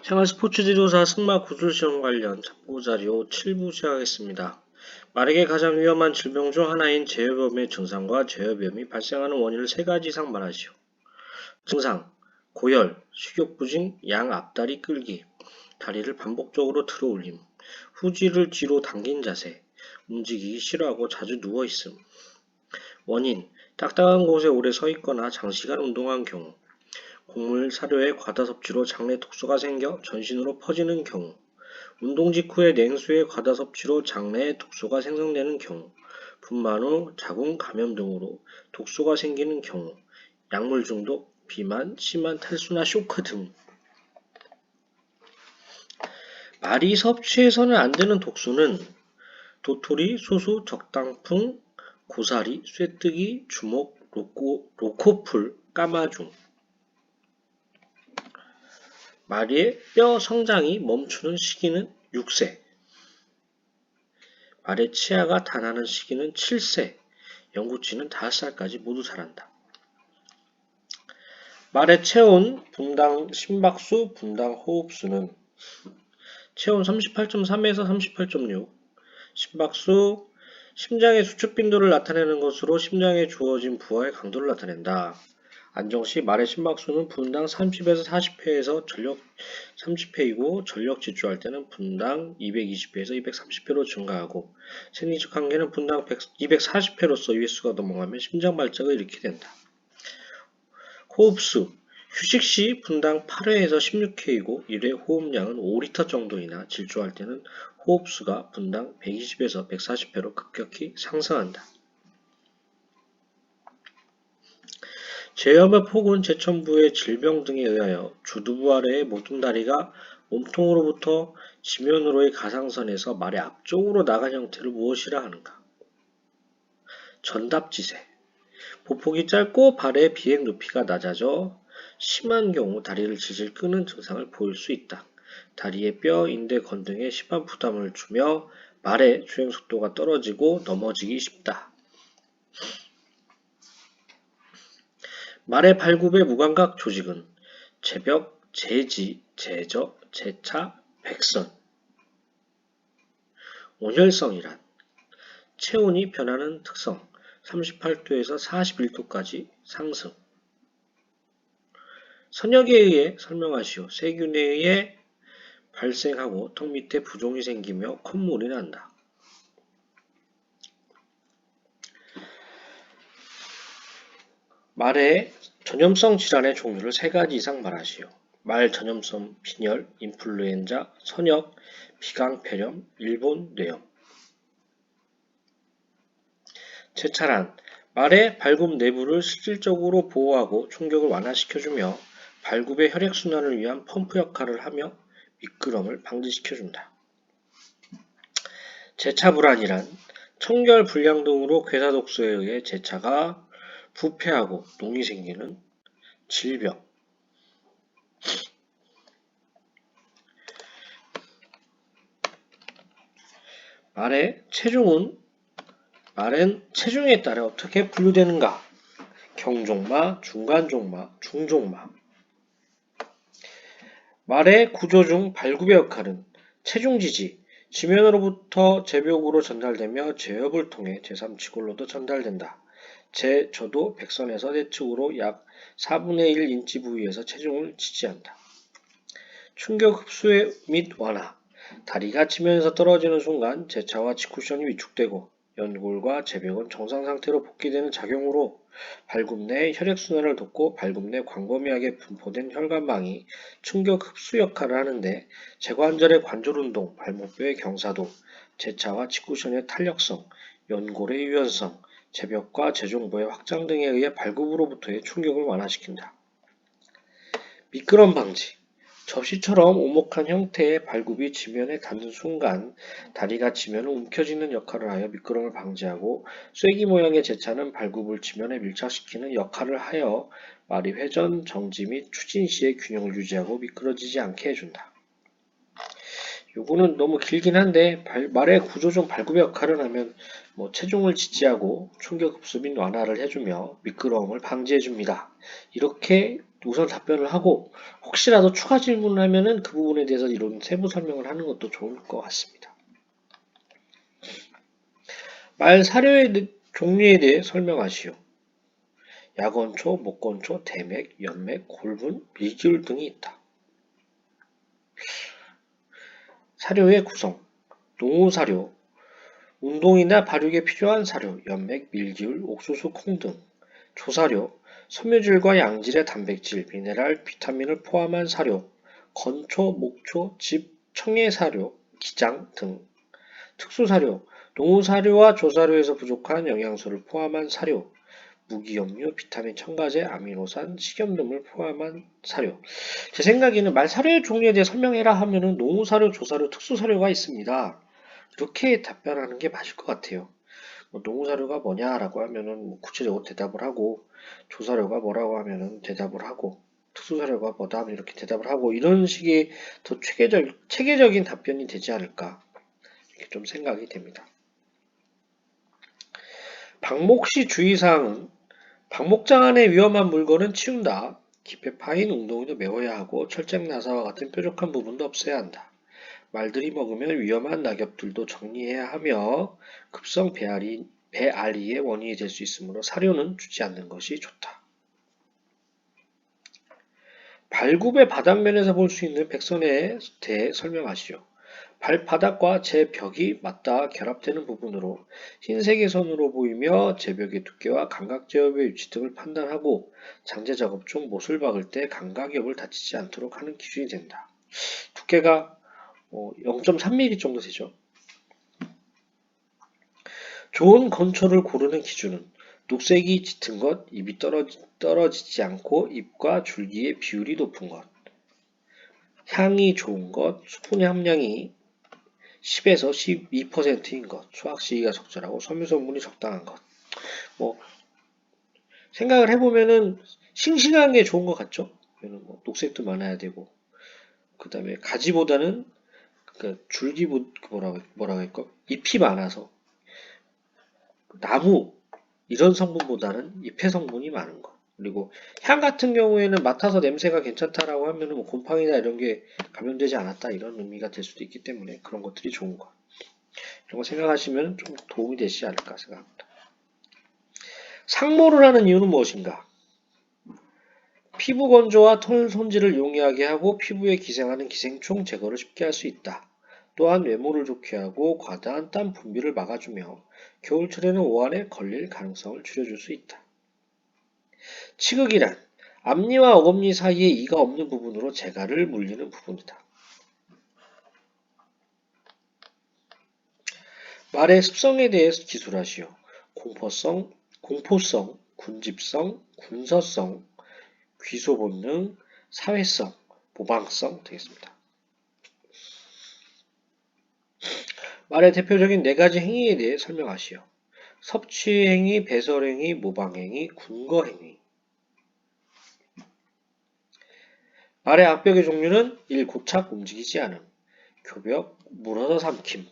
생활 스포츠 지도사 승마 구술 시험 관련 첩보 자료 7부 시작하겠습니다. 말에게 가장 위험한 질병 중 하나인 제어염의 증상과 제어염이 발생하는 원인을 3가지 이상 말하시오. 증상: 고열, 식욕부진, 양 앞다리 끌기, 다리를 반복적으로 들어 올림, 후지를 뒤로 당긴 자세, 움직이기 싫어하고 자주 누워있음. 원인: 딱딱한 곳에 오래 서 있거나 장시간 운동한 경우, 곡물 사료의 과다 섭취로 장내 독소가 생겨 전신으로 퍼지는 경우, 운동 직후에 냉수의 과다 섭취로 장내에 독소가 생성되는 경우, 분만 후 자궁 감염 등으로 독소가 생기는 경우, 약물 중독, 비만, 심한 탈수나 쇼크 등. 말이 섭취해서는 안 되는 독소는 도토리, 소수, 적당풍, 고사리, 쇠뜨기, 주목, 로코풀, 까마중. 말의 뼈 성장이 멈추는 시기는 6세, 말의 치아가 닿는 시기는 7세, 영구치는 5살까지 모두 자란다. 말의 체온, 분당 심박수, 분당 호흡수는 체온 38.3에서 38.6, 심박수, 심장의 수축 빈도를 나타내는 것으로 심장에 주어진 부하의 강도를 나타낸다. 안정시 말의 심박수는 분당 30에서 40회에서 전력 30회이고 전력 질주할 때는 분당 220회에서 230회로 증가하고 생리적 한계는 분당 240회로서 이 횟수가 넘어가면 심장 발작을 일으키게 된다. 호흡수 휴식 시 분당 8회에서 16회이고 1회 호흡량은 5리터 정도이나 질주할 때는 호흡수가 분당 120에서 140회로 급격히 상승한다. 제염의 폭은 제천부의 질병 등에 의하여 주두부 아래의 모든 다리가 몸통으로부터 지면으로의 가상선에서 말의 앞쪽으로 나간 형태를 무엇이라 하는가? 전답지세. 보폭이 짧고 발의 비행 높이가 낮아져 심한 경우 다리를 질질 끄는 증상을 보일 수 있다. 다리의 뼈, 인대, 건등에 심한 부담을 주며 말의 주행 속도가 떨어지고 넘어지기 쉽다. 말의 발굽의 무감각 조직은 제벽, 제지, 제저, 제차, 백선. 온혈성이란 체온이 변하는 특성, 38도에서 41도까지 상승. 선역에 의해 설명하시오. 세균에 의해 발생하고 턱 밑에 부종이 생기며 콧물이 난다. 말의 전염성 질환의 종류를 3가지 이상 말하시오. 말 전염성 빈혈, 인플루엔자, 선역, 비강폐렴, 일본 뇌염. 제차란 말의 발굽 내부를 실질적으로 보호하고 충격을 완화시켜주며 발굽의 혈액순환을 위한 펌프 역할을 하며 미끄럼을 방지시켜준다. 제차불안이란 청결 불량 등으로 괴사독소에 의해 제차가 부패하고 농이 생기는 질병. 말의 체중은 말은 체중에 따라 어떻게 분류되는가? 경종마, 중간종마, 중종마. 말의 구조 중 발굽의 역할은 체중지지, 지면으로부터 제벽으로 전달되며 제엽을 통해 제3치골로도 전달된다. 제저도 백선에서 내측으로 약 4분의 1 인치 부위에서 체중을 지지한다. 충격 흡수 및 완화. 다리가 지면에서 떨어지는 순간 제차와 직쿠션이 위축되고 연골과 제벽은 정상 상태로 복귀되는 작용으로 발굽 내 혈액순환을 돕고 발굽 내 광범위하게 분포된 혈관망이 충격 흡수 역할을 하는데 제관절의 관절운동, 발목뼈의 경사도, 제차와 직쿠션의 탄력성, 연골의 유연성, 제벽과 제종부의 확장 등에 의해 발굽으로부터의 충격을 완화시킨다. 미끄럼 방지. 접시처럼 오목한 형태의 발굽이 지면에 닿는 순간 다리가 지면을 움켜쥐는 역할을 하여 미끄럼을 방지하고 쐐기 모양의 제차는 발굽을 지면에 밀착시키는 역할을 하여 말이 회전, 정지 및 추진 시의 균형을 유지하고 미끄러지지 않게 해준다. 요거는 너무 길긴 한데 말의 구조 중 발굽의 역할을 하면 체중을 지지하고 충격 흡수 및 완화를 해주며 미끄러움을 방지해줍니다. 이렇게 우선 답변을 하고 혹시라도 추가 질문을 하면은 그 부분에 대해서 이런 세부 설명을 하는 것도 좋을 것 같습니다. 말 사료의 종류에 대해 설명하시오. 약언초, 목건초, 대맥, 연맥, 골분, 밀기울 등이 있다. 사료의 구성, 농우사료, 운동이나 발육에 필요한 사료, 연맥, 밀기울, 옥수수, 콩 등. 조사료, 섬유질과 양질의 단백질, 미네랄, 비타민을 포함한 사료, 건초, 목초, 즙, 청해사료, 기장 등. 특수사료, 농우사료와 조사료에서 부족한 영양소를 포함한 사료, 무기염류, 비타민, 첨가제, 아미노산, 식염 등을 포함한 사료. 제 생각에는 말 사료의 종류에 대해 설명해라 하면은 농우사료, 조사료, 특수사료가 있습니다. 이렇게 답변하는 게 맞을 것 같아요. 뭐 농우사료가 뭐냐라고 하면은 뭐 구체적으로 대답을 하고, 조사료가 뭐라고 하면은 대답을 하고, 특수사료가 뭐다 하면 이렇게 대답을 하고, 이런 식의 더 체계적인 답변이 되지 않을까 이렇게 좀 생각이 됩니다. 방목시 주의사항은 방목장 안의 위험한 물건은 치운다. 깊이 파인 웅덩이도 메워야 하고 철장 나사와 같은 뾰족한 부분도 없애야 한다. 말들이 먹으면 위험한 낙엽들도 정리해야 하며 급성 배앓이의 원인이 될 수 있으므로 사료는 주지 않는 것이 좋다. 발굽의 바닥면에서 볼 수 있는 백선에 대해 설명하시오. 발바닥과 제벽이 맞닿아 결합되는 부분으로 흰색의 선으로 보이며 제벽의 두께와 감각 제어의 위치 등을 판단하고 장제 작업 중 못을 박을 때 감각엽을 다치지 않도록 하는 기준이 된다. 두께가 0.3mm 정도 되죠. 좋은 건초를 고르는 기준은 녹색이 짙은 것, 잎이 떨어지지 않고 잎과 줄기의 비율이 높은 것, 향이 좋은 것, 수분의 함량이 10에서 12%인 것, 수확 시기가 적절하고 섬유 성분이 적당한 것. 뭐 생각을 해보면은 싱싱한 게 좋은 것 같죠? 뭐 녹색도 많아야 되고, 그 다음에 가지보다는 그 줄기 뭐라고 할까? 잎이 많아서 나무 이런 성분보다는 잎의 성분이 많은 것. 그리고 향 같은 경우에는 맡아서 냄새가 괜찮다라고 하면은 뭐 곰팡이나 이런 게 감염되지 않았다 이런 의미가 될 수도 있기 때문에 그런 것들이 좋은 것. 이런 거 생각하시면 좀 도움이 되시지 않을까 생각합니다. 상모를 하는 이유는 무엇인가? 피부 건조와 털 손질을 용이하게 하고 피부에 기생하는 기생충 제거를 쉽게 할 수 있다. 또한 외모를 좋게 하고 과다한 땀 분비를 막아주며 겨울철에는 오한에 걸릴 가능성을 줄여줄 수 있다. 치극이란 앞니와 어금니 사이에 이가 없는 부분으로 재갈을 물리는 부분이다. 말의 습성에 대해 기술하시오. 공포성, 군집성, 군서성, 귀소본능, 사회성, 모방성 되겠습니다. 말의 대표적인 네 가지 행위에 대해 설명하시오. 섭취행위, 배설행위, 모방행위, 군거행위. 말의 악벽의 종류는 1. 고착 움직이지 않음, 교벽, 물어서 삼킴,